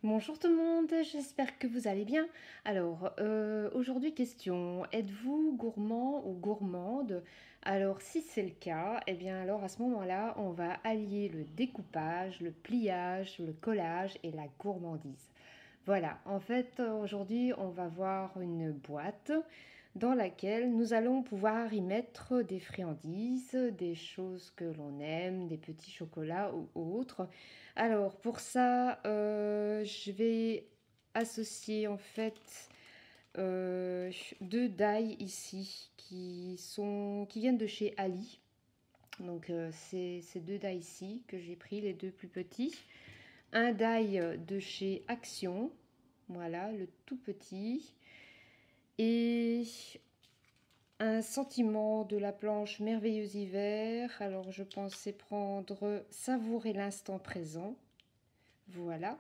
Bonjour tout le monde, j'espère que vous allez bien. Alors, aujourd'hui question, êtes-vous gourmand ou gourmande? Alors, si c'est le cas, eh bien alors à ce moment-là, on va allier le découpage, le pliage, le collage et la gourmandise. Voilà, en fait, aujourd'hui, on va voir une boîte dans laquelle nous allons pouvoir y mettre des friandises, des choses que l'on aime, des petits chocolats ou autres. Alors, pour ça, je vais associer en fait euh, deux die ici qui viennent de chez Ali. Donc, c'est ces deux die ici que j'ai pris, les deux plus petits. Un die de chez Action, voilà, le tout petit. Et un sentiment de la planche Merveilleux Hiver. Alors, je pensais prendre Savourer l'instant présent. Voilà.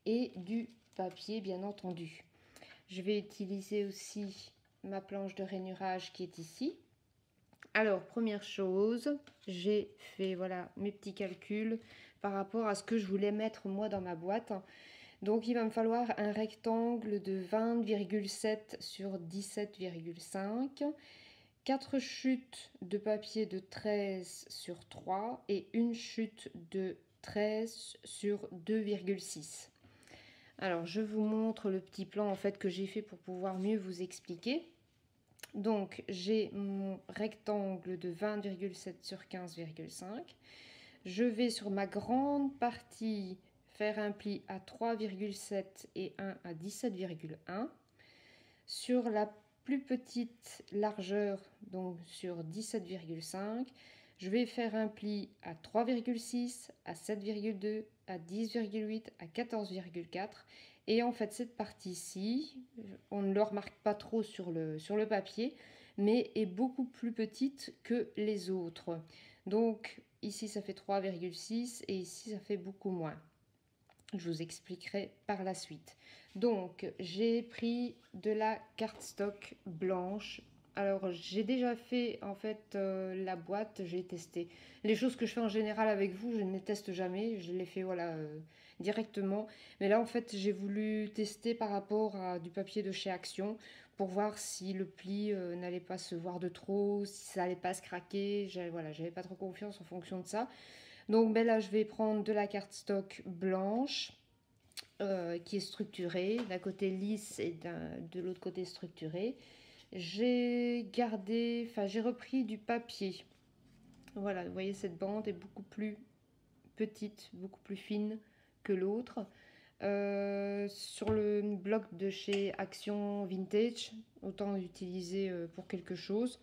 Et du papier, bien entendu. Je vais utiliser aussi ma planche de rainurage qui est ici. Alors, première chose, j'ai fait voilà mes petits calculs par rapport à ce que je voulais mettre moi dans ma boîte. Donc, il va me falloir un rectangle de 20,7 sur 17,5, 4 chutes de papier de 13 sur 3 et une chute de 13 sur 2,6. Alors, je vous montre le petit plan en fait que j'ai fait pour pouvoir mieux vous expliquer. Donc, j'ai mon rectangle de 20,7 sur 15,5. Je vais sur ma grande partie faire un pli à 3,7 et un à 17,1. Sur la plus petite largeur, donc sur 17,5, je vais faire un pli à 3,6, à 7,2, à 10,8, à 14,4. Et en fait, cette partie-ci, on ne le remarque pas trop sur le papier, mais est beaucoup plus petite que les autres. Donc ici, ça fait 3,6 et ici, ça fait beaucoup moins. Je vous expliquerai par la suite. Donc, j'ai pris de la cardstock blanche. Alors, j'ai déjà fait en fait la boîte, j'ai testé. Les choses que je fais en général avec vous, je ne les teste jamais. Je les fais voilà directement. Mais là, en fait, j'ai voulu tester par rapport à du papier de chez Action pour voir si le pli n'allait pas se voir de trop, si ça n'allait pas se craquer. Voilà, j'avais pas trop confiance en fonction de ça. Donc ben là, je vais prendre de la cardstock blanche qui est structurée, d'un côté lisse et de l'autre côté structurée. J'ai gardé, enfin j'ai repris du papier. Voilà, vous voyez cette bande est beaucoup plus petite, beaucoup plus fine que l'autre. Sur le bloc de chez Action Vintage, autant l'utiliser pour quelque chose.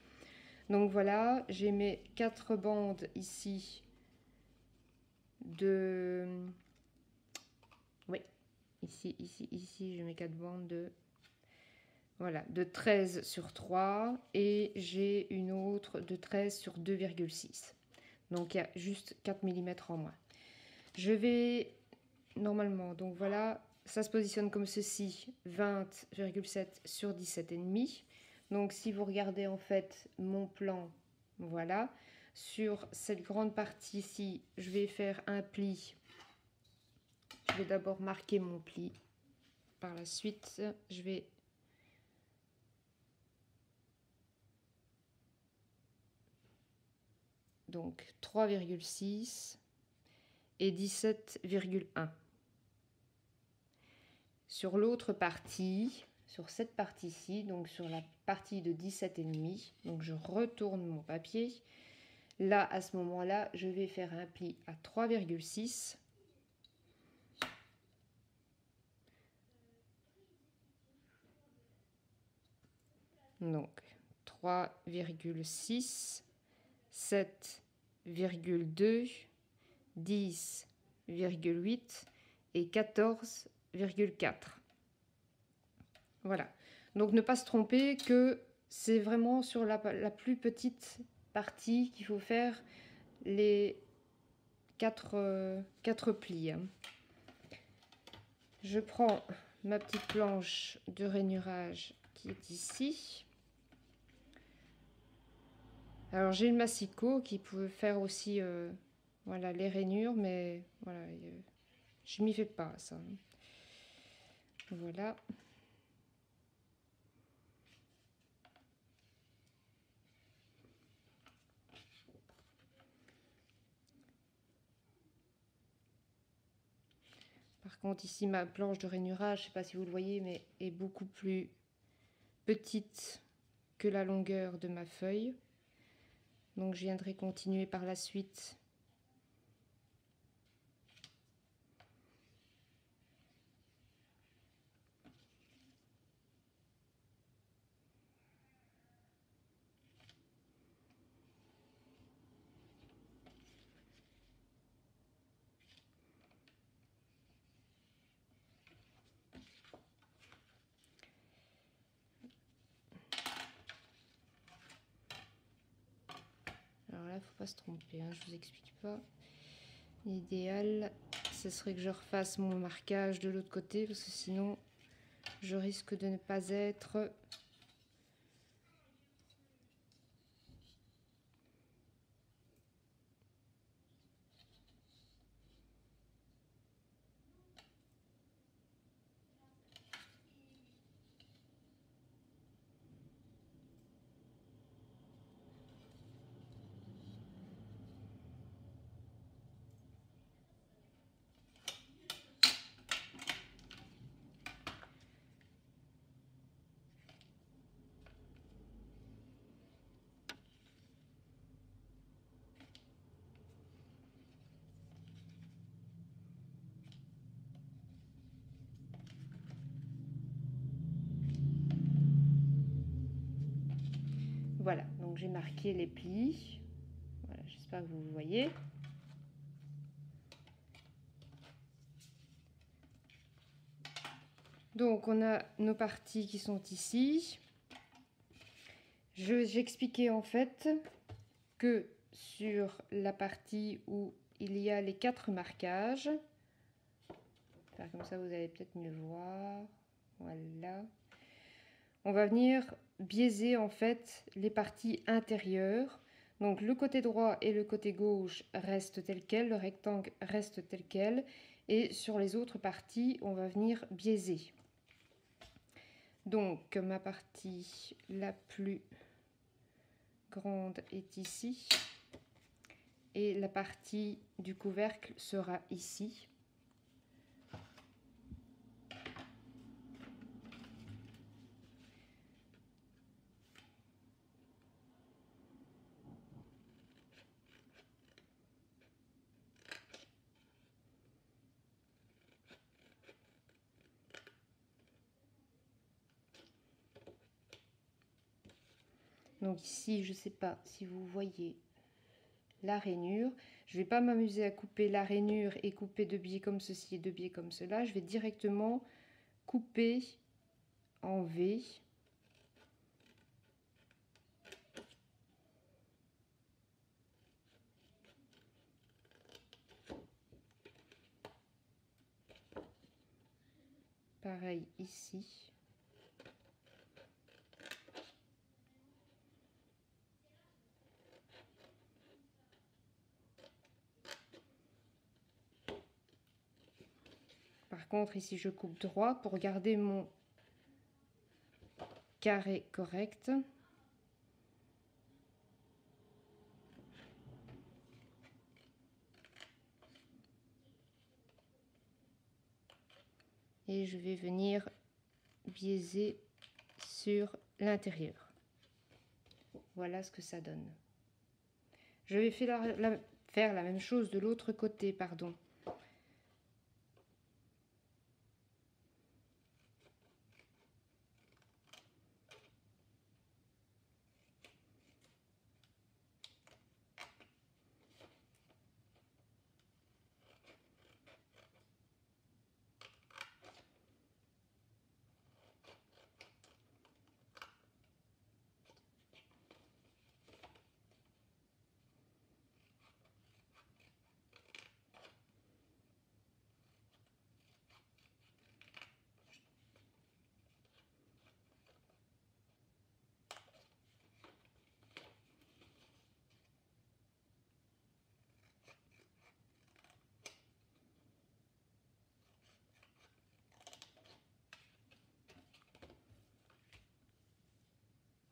Donc voilà, j'ai mes 4 bandes ici de... Oui, ici, je mets 4 bandes de... Voilà, de 13 sur 3 et j'ai une autre de 13 sur 2,6. Donc il y a juste 4 mm en moins. Je vais normalement, donc voilà, ça se positionne comme ceci, 20,7 sur 17,5. Donc si vous regardez en fait mon plan, voilà, sur cette grande partie ici, je vais faire un pli. Je vais d'abord marquer mon pli. Par la suite, je vais donc 3,6 et 17,1. Sur l'autre partie, sur cette partie-ci, donc sur la partie de 17,5, donc je retourne mon papier. Là, à ce moment-là, je vais faire un pli à 3,6. Donc 3,6, 7,2, 10,8 et 14,4. Voilà. Donc ne pas se tromper que c'est vraiment sur la plus petite partie qu'il faut faire les 4 plis. Je prends ma petite planche de rainurage qui est ici. Alors j'ai une massicot qui peut faire aussi voilà, les rainures, mais voilà, je m'y fais pas ça. Voilà. Par contre, ici, ma planche de rainurage, je ne sais pas si vous le voyez, mais est beaucoup plus petite que la longueur de ma feuille. Donc, je viendrai continuer par la suite. Alors là, il ne faut pas se tromper, hein, je ne vous explique pas. L'idéal, ce serait que je refasse mon marquage de l'autre côté, parce que sinon, je risque de ne pas être... Voilà, donc j'ai marqué les plis. Voilà, j'espère que vous voyez. Donc on a nos parties qui sont ici. J'expliquais en fait que sur la partie où il y a les 4 marquages, faire comme ça vous allez peut-être mieux voir, voilà, on va venir biaiser en fait les parties intérieures. Donc le côté droit et le côté gauche restent tels quels, le rectangle reste tel quel, et sur les autres parties on va venir biaiser. Donc ma partie la plus grande est ici et la partie du couvercle sera ici. Donc ici, je ne sais pas si vous voyez la rainure. Je ne vais pas m'amuser à couper la rainure et couper deux biais comme ceci et deux biais comme cela. Je vais directement couper en V. Pareil ici. Par contre, ici, je coupe droit pour garder mon carré correct. Et je vais venir biaiser sur l'intérieur. Voilà ce que ça donne. Je vais faire la même chose de l'autre côté, pardon.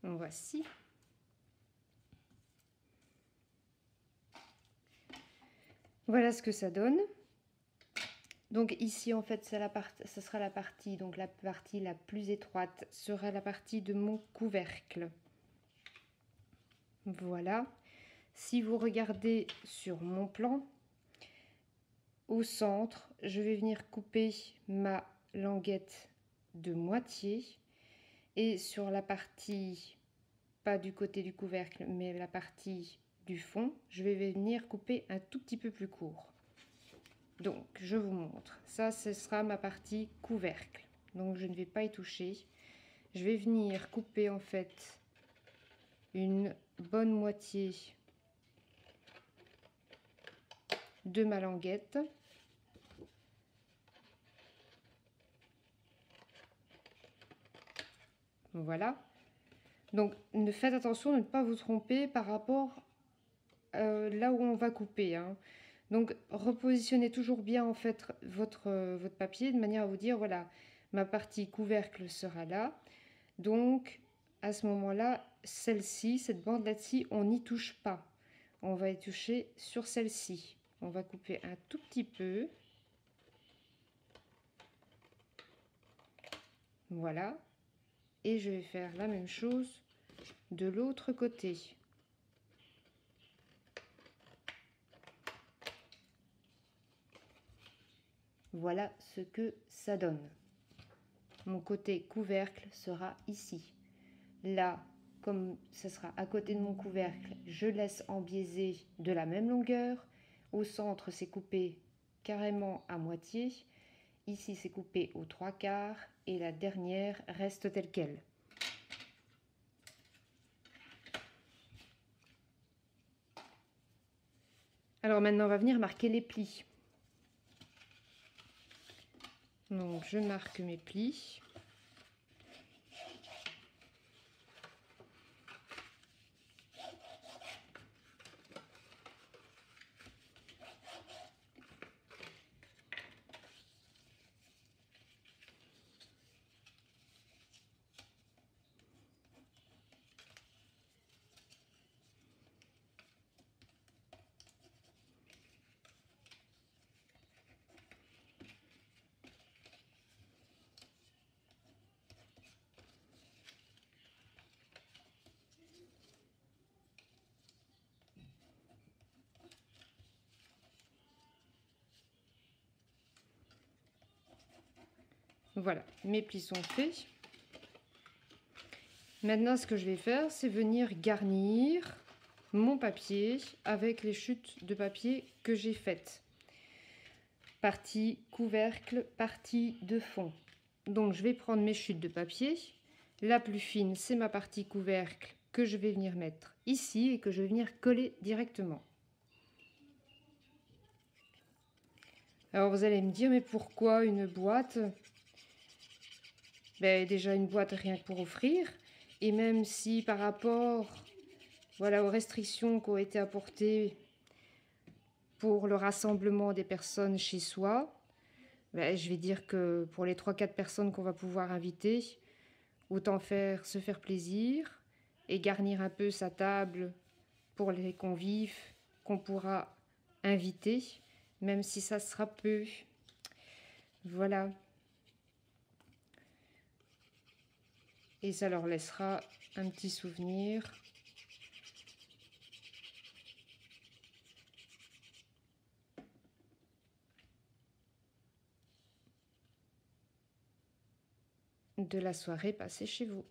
Voici. Voilà ce que ça donne. Donc ici en fait ce sera la partie, donc la partie la plus étroite sera la partie de mon couvercle. Voilà. Si vous regardez sur mon plan, au centre, je vais venir couper ma languette de moitié et sur la partie, pas du côté du couvercle, mais la partie du fond, je vais venir couper un tout petit peu plus court. Donc, je vous montre. Ça, ce sera ma partie couvercle. Donc, je ne vais pas y toucher. Je vais venir couper en fait une bonne moitié de ma languette. Voilà. Donc, faites attention de ne pas vous tromper par rapport là où on va couper, hein. Donc, repositionnez toujours bien en fait votre papier de manière à vous dire, voilà, ma partie couvercle sera là. Donc, à ce moment-là, celle-ci, cette bande là-ci, on n'y touche pas. On va y toucher sur celle-ci. On va couper un tout petit peu. Voilà. Et je vais faire la même chose de l'autre côté. Voilà ce que ça donne. Mon côté couvercle sera ici. Là, comme ce sera à côté de mon couvercle, je laisse en biaisé de la même longueur. Au centre, c'est coupé carrément à moitié. Ici, c'est coupé aux 3/4 et la dernière reste telle qu'elle. Alors maintenant, on va venir marquer les plis. Donc, je marque mes plis. Voilà, mes plis sont faits. Maintenant, ce que je vais faire, c'est venir garnir mon papier avec les chutes de papier que j'ai faites. Partie couvercle, partie de fond. Donc, je vais prendre mes chutes de papier. La plus fine, c'est ma partie couvercle que je vais venir mettre ici et que je vais venir coller directement. Alors, vous allez me dire, mais pourquoi une boîte ? Ben, déjà une boîte rien que pour offrir, et même si par rapport voilà, aux restrictions qui ont été apportées pour le rassemblement des personnes chez soi, ben, je vais dire que pour les 3-4 personnes qu'on va pouvoir inviter, autant se faire plaisir et garnir un peu sa table pour les convives qu'on pourra inviter, même si ça sera peu. Voilà. Et ça leur laissera un petit souvenir. De la soirée passée chez vous.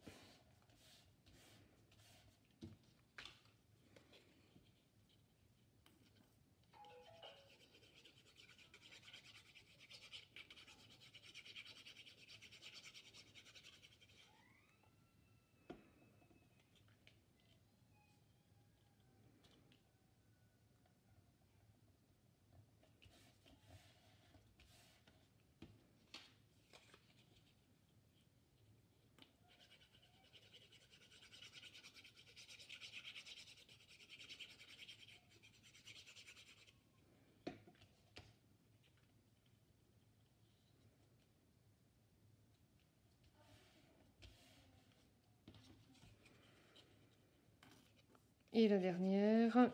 Et la dernière.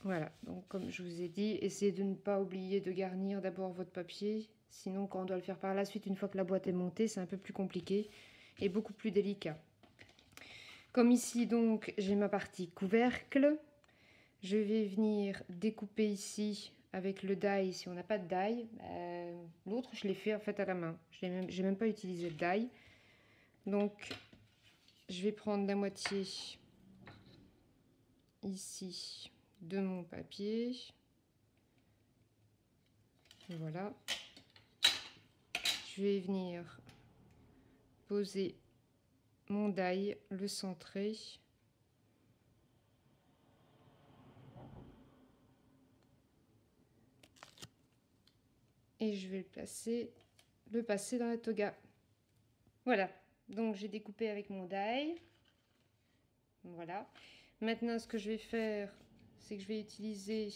Voilà, donc comme je vous ai dit, essayez de ne pas oublier de garnir d'abord votre papier. Sinon, quand on doit le faire par la suite, une fois que la boîte est montée, c'est un peu plus compliqué et beaucoup plus délicat. Comme ici, donc, j'ai ma partie couvercle. Je vais venir découper ici avec le die si on n'a pas de die. L'autre, je l'ai fait en fait à la main. Je n'ai même pas utilisé le die. Donc, je vais prendre la moitié ici de mon papier. Voilà. Je vais venir poser mon die, le centrer. Et je vais le passer dans la toga. Voilà, donc j'ai découpé avec mon die. Voilà. Maintenant, ce que je vais faire, c'est que je vais utiliser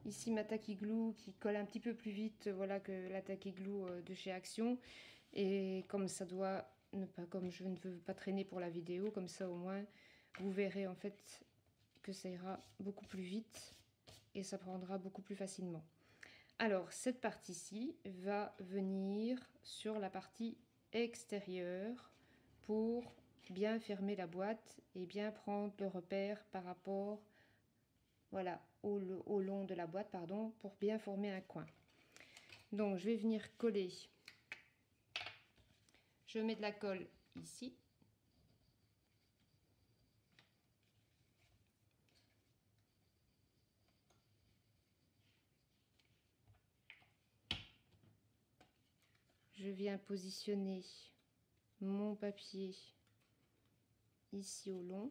ici ma tacky glue qui colle un petit peu plus vite, voilà, que la tacky glue de chez Action. Et comme ça doit ne pas, comme je ne veux pas traîner pour la vidéo, comme ça au moins vous verrez en fait que ça ira beaucoup plus vite et ça prendra beaucoup plus facilement. Alors cette partie-ci va venir sur la partie extérieure pour bien fermer la boîte et bien prendre le repère par rapport, voilà, au long de la boîte, pardon, pour bien former un coin. Donc je vais venir coller. Je mets de la colle ici. Je viens positionner mon papier ici au long.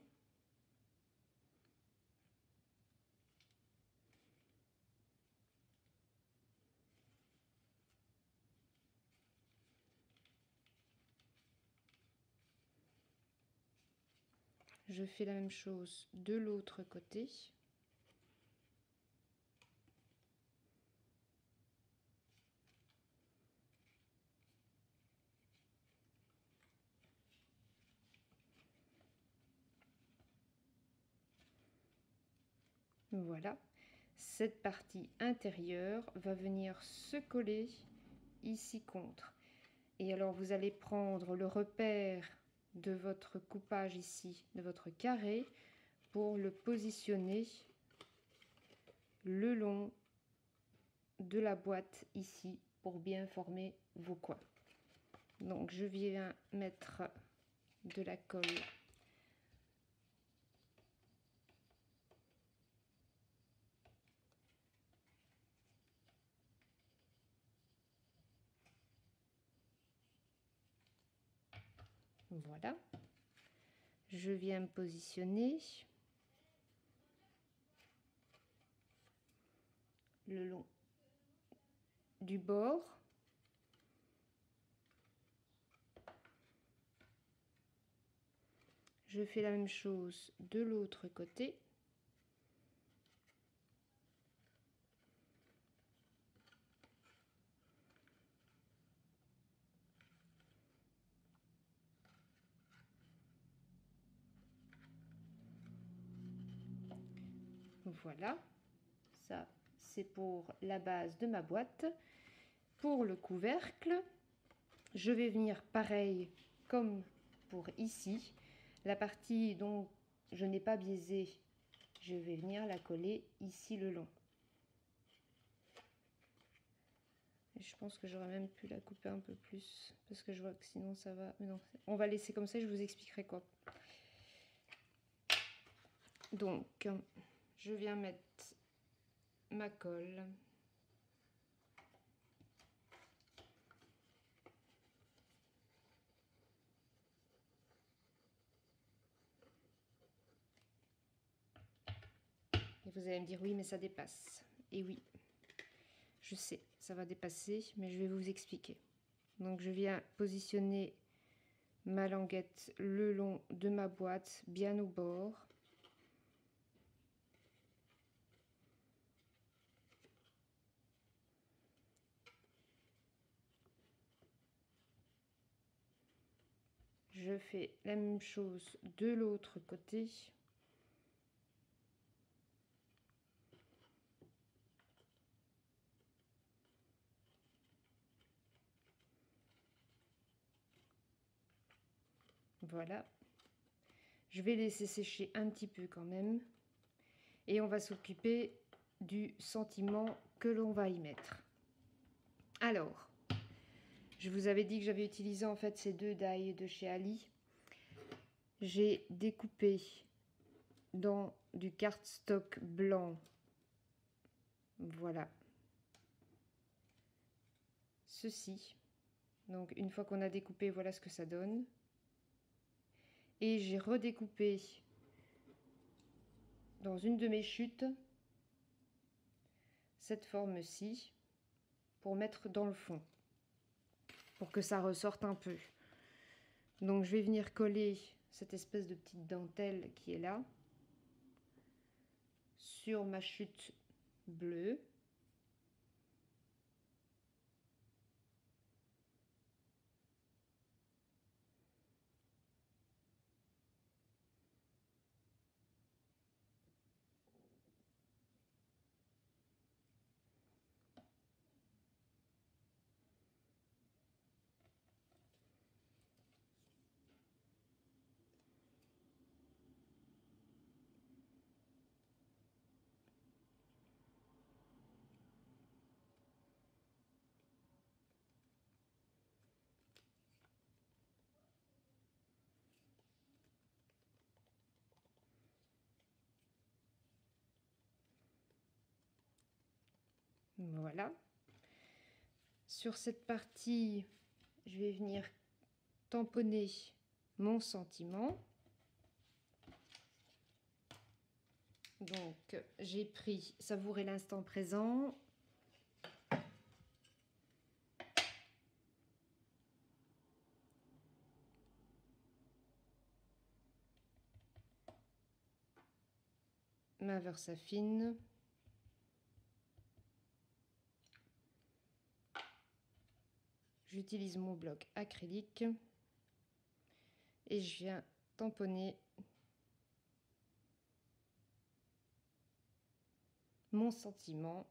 Je fais la même chose de l'autre côté. Voilà, cette partie intérieure va venir se coller ici contre. Et alors vous allez prendre le repère de votre coupage ici, de votre carré, pour le positionner le long de la boîte ici pour bien former vos coins. Donc je viens mettre de la colle voilà. Je viens me positionner le long du bord. Je fais la même chose de l'autre côté. Voilà, ça c'est pour la base de ma boîte. Pour le couvercle, je vais venir pareil comme pour ici. La partie dont je n'ai pas biaisé, je vais venir la coller ici le long. Et je pense que j'aurais même pu la couper un peu plus parce que je vois que sinon ça va. Mais non, on va laisser comme ça, je vous expliquerai quoi. Donc, je viens mettre ma colle. Et vous allez me dire oui, mais ça dépasse. Et oui, je sais, ça va dépasser, mais je vais vous expliquer. Donc, je viens positionner ma languette le long de ma boîte, bien au bord. Je fais la même chose de l'autre côté. Voilà. Je vais laisser sécher un petit peu quand même. Et on va s'occuper du sentiment que l'on va y mettre. Alors, je vous avais dit que j'avais utilisé en fait ces deux die de chez Ali. J'ai découpé dans du cardstock blanc. Voilà. Ceci. Donc une fois qu'on a découpé, voilà ce que ça donne. Et j'ai redécoupé dans une de mes chutes cette forme-ci pour mettre dans le fond, pour que ça ressorte un peu. Donc je vais venir coller cette espèce de petite dentelle qui est là sur ma chute bleue. Voilà. Sur cette partie, je vais venir tamponner mon sentiment. Donc, j'ai pris Savourer l'instant présent. Ma Versafine. J'utilise mon bloc acrylique et je viens tamponner mon sentiment.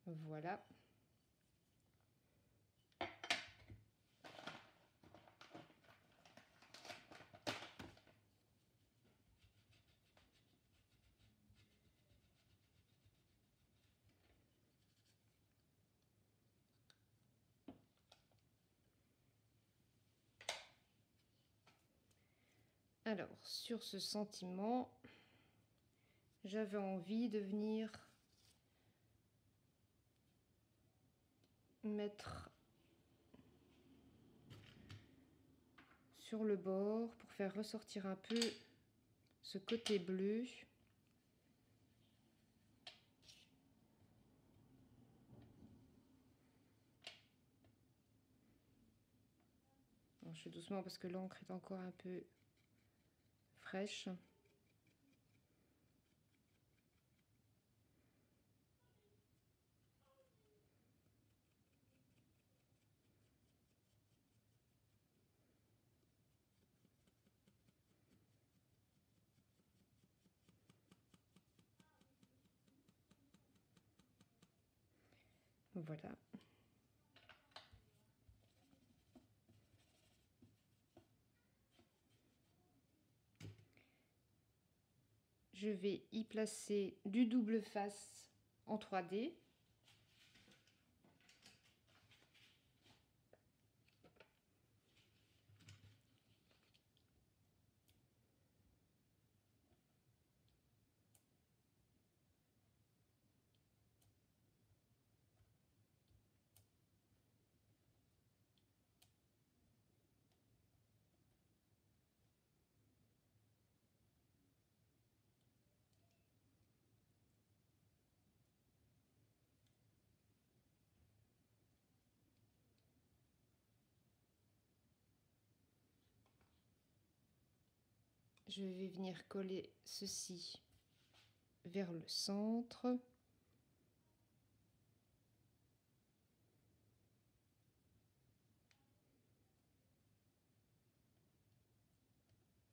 Voilà. Alors, sur ce sentiment, j'avais envie de venir mettre sur le bord pour faire ressortir un peu ce côté bleu. Alors, je fais doucement parce que l'encre est encore un peu fraîche. Voilà. Je vais y placer du double face en 3D. je vais venir coller ceci vers le centre.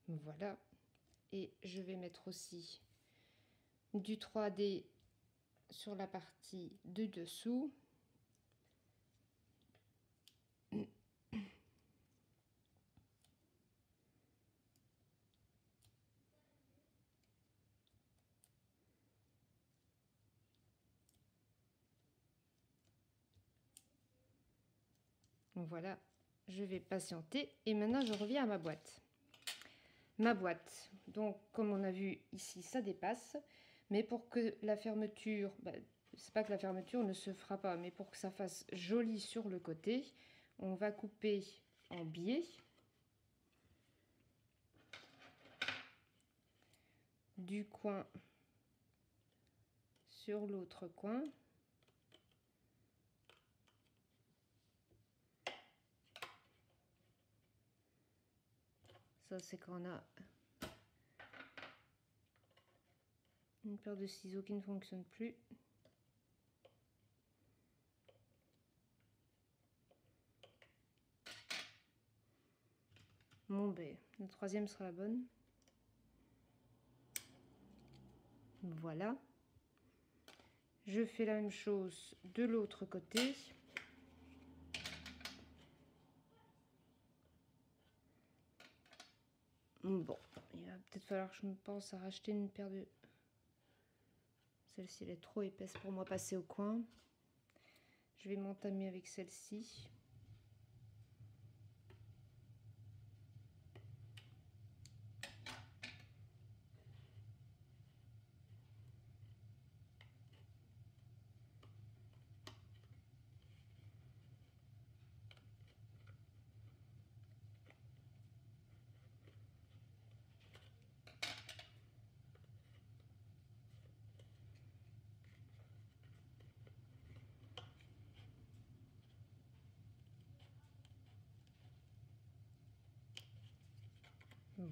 Voilà. Et je vais mettre aussi du 3D sur la partie de dessous. Voilà, je vais patienter et maintenant je reviens à ma boîte. Ma boîte, donc comme on a vu ici, ça dépasse, mais pour que la fermeture, c'est pas que la fermeture ne se fera pas, mais pour que ça fasse joli sur le côté, on va couper en biais. Du coin sur l'autre coin. Ça, c'est quand on a une paire de ciseaux qui ne fonctionne plus. Bon, ben, la troisième sera la bonne. Voilà. Je fais la même chose de l'autre côté. Bon, il va peut-être falloir que je me pense à racheter une paire de... Celle-ci, elle est trop épaisse pour moi passer au coin. Je vais m'entamer avec celle-ci.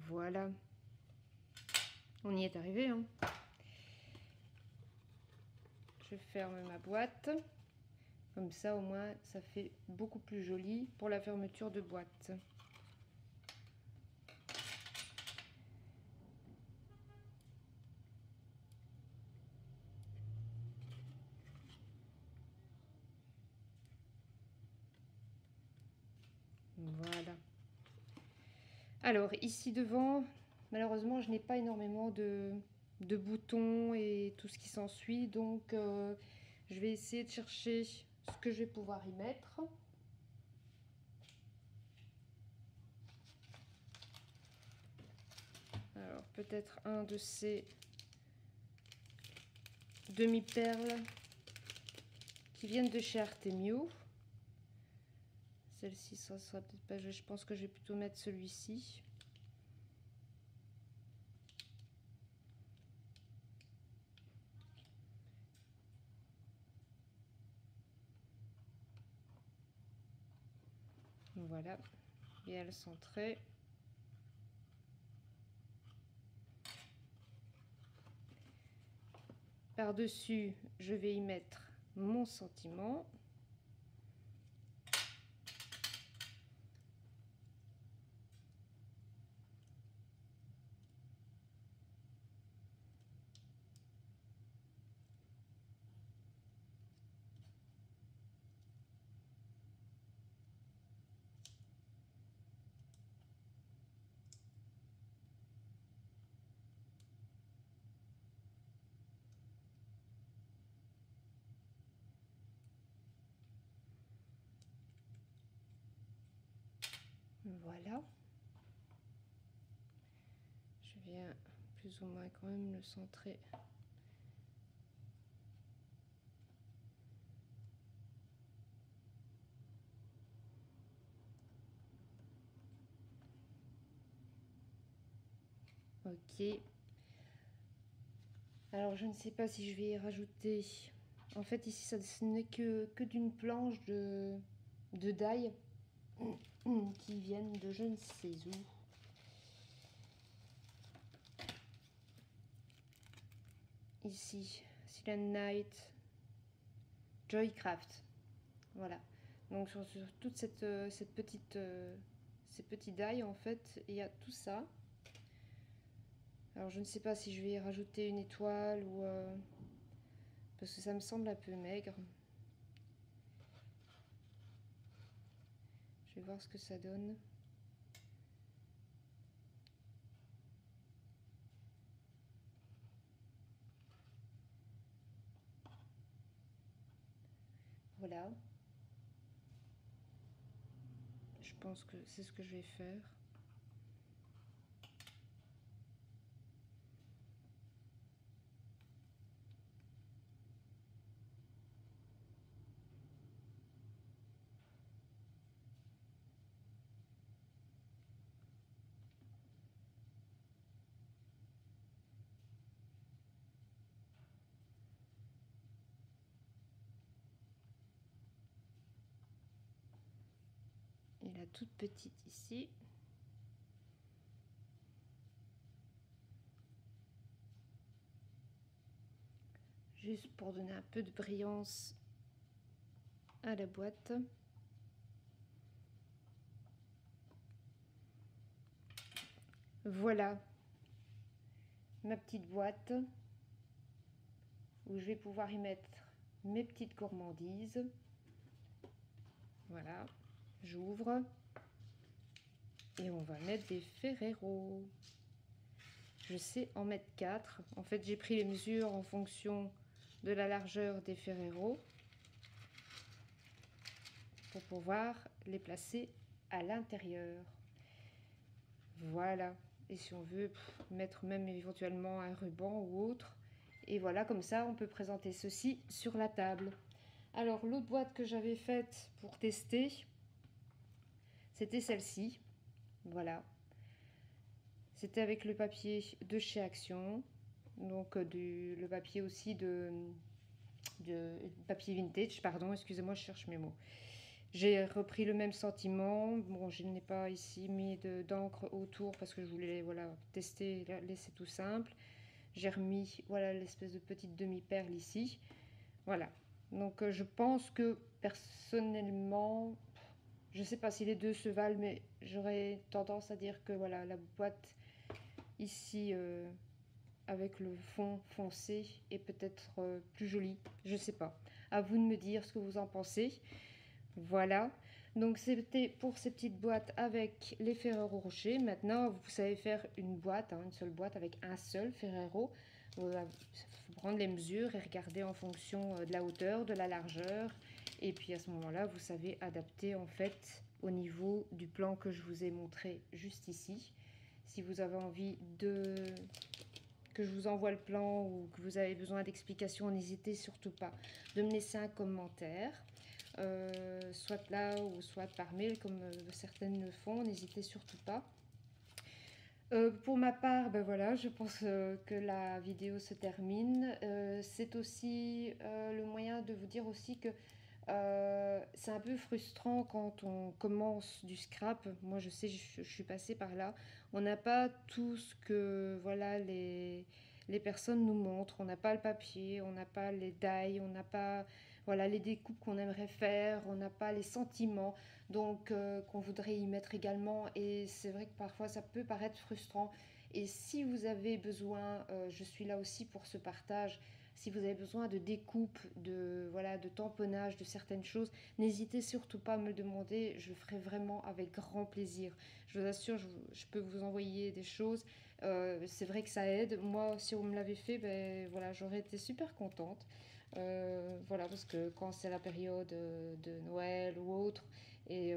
Voilà. On y est arrivé, hein. Je ferme ma boîte. Comme ça, au moins, ça fait beaucoup plus joli pour la fermeture de boîte. Voilà. Alors, ici devant, malheureusement, je n'ai pas énormément de boutons et tout ce qui s'ensuit. Donc, je vais essayer de chercher ce que je vais pouvoir y mettre. Alors, peut-être un de ces demi-perles qui viennent de chez Artemio. Celle-ci, ça sera peut-être pas... Je pense que je vais plutôt mettre celui-ci. Voilà, bien centré. Par-dessus, je vais y mettre mon sentiment. Voilà. Je viens plus ou moins quand même le centrer. Ok. Alors je ne sais pas si je vais y rajouter. En fait ici ça ce n'est que d'une planche de die qui viennent de je ne sais où. ici, Silent Night, Joycraft. Voilà. Donc sur toute cette petite, ces petits die en fait, il y a tout ça. Alors je ne sais pas si je vais y rajouter une étoile ou parce que ça me semble un peu maigre. Je vais voir ce que ça donne. Voilà. Je pense que c'est ce que je vais faire. Et la toute petite ici. Juste pour donner un peu de brillance à la boîte. Voilà ma petite boîte où je vais pouvoir y mettre mes petites gourmandises. Voilà, j'ouvre et on va mettre des Ferrero. Je sais en mettre 4. En fait, j'ai pris les mesures en fonction de la largeur des Ferrero pour pouvoir les placer à l'intérieur. Voilà. Et si on veut mettre même éventuellement un ruban ou autre. Et voilà, comme ça, on peut présenter ceci sur la table. Alors, l'autre boîte que j'avais faite pour tester, c'était celle-ci. Voilà. C'était avec le papier de chez Action. Donc, le papier aussi de papier vintage, pardon, excusez-moi, je cherche mes mots. J'ai repris le même sentiment. Bon, je n'ai pas ici mis d'encre autour parce que je voulais voilà, tester, laisser tout simple. J'ai remis voilà l'espèce de petite demi-perle ici. Voilà. Donc je pense que personnellement, je ne sais pas si les deux se valent, mais j'aurais tendance à dire que voilà la boîte ici avec le fond foncé est peut-être plus jolie. Je ne sais pas. À vous de me dire ce que vous en pensez. Voilà, donc c'était pour ces petites boîtes avec les Ferrero Rocher. Maintenant, vous savez faire une boîte, une seule boîte avec un seul Ferrero. Il faut prendre les mesures et regarder en fonction de la hauteur, de la largeur. Et puis à ce moment-là, vous savez adapter en fait au niveau du plan que je vous ai montré juste ici. Si vous avez envie que je vous envoie le plan ou que vous avez besoin d'explications, n'hésitez surtout pas de me laisser un commentaire. Soit là ou soit par mail comme certaines le font, n'hésitez surtout pas. Pour ma part, ben voilà, je pense que la vidéo se termine. C'est aussi le moyen de vous dire aussi que c'est un peu frustrant quand on commence du scrap. Moi, je sais, je suis passée par là. On n'a pas tout ce que voilà les personnes nous montrent. On n'a pas le papier, on n'a pas les die, on n'a pas voilà les découpes qu'on aimerait faire, on n'a pas les sentiments donc qu'on voudrait y mettre également. Et c'est vrai que parfois ça peut paraître frustrant. Et si vous avez besoin, je suis là aussi pour ce partage. Si vous avez besoin de découpe, voilà, de tamponnage de certaines choses, n'hésitez surtout pas à me le demander. Je le ferai vraiment avec grand plaisir. Je vous assure, je peux vous envoyer des choses. C'est vrai que ça aide. Moi, si on me l'avait fait, ben voilà, j'aurais été super contente. Voilà, parce que quand c'est la période de Noël ou autre, et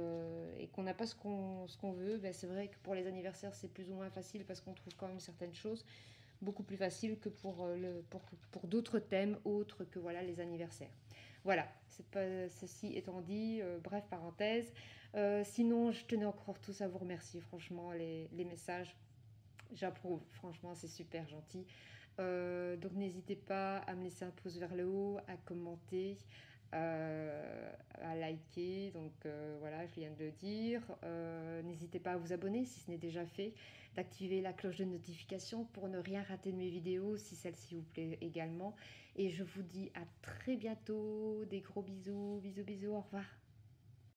qu'on n'a pas ce qu'on veut, ben c'est vrai que pour les anniversaires, c'est plus ou moins facile parce qu'on trouve quand même certaines choses beaucoup plus facile que pour d'autres thèmes autres que voilà les anniversaires. Voilà, ceci étant dit, bref parenthèse. Sinon, je tenais encore tous à vous remercier, franchement, les messages. J'approuve, franchement, c'est super gentil. Donc n'hésitez pas à me laisser un pouce vers le haut, à commenter, à liker, donc voilà, je viens de le dire. N'hésitez pas à vous abonner si ce n'est déjà fait, d'activer la cloche de notification pour ne rien rater de mes vidéos si celle-ci vous plaît également. Et je vous dis à très bientôt, des gros bisous, bisous, bisous, au revoir.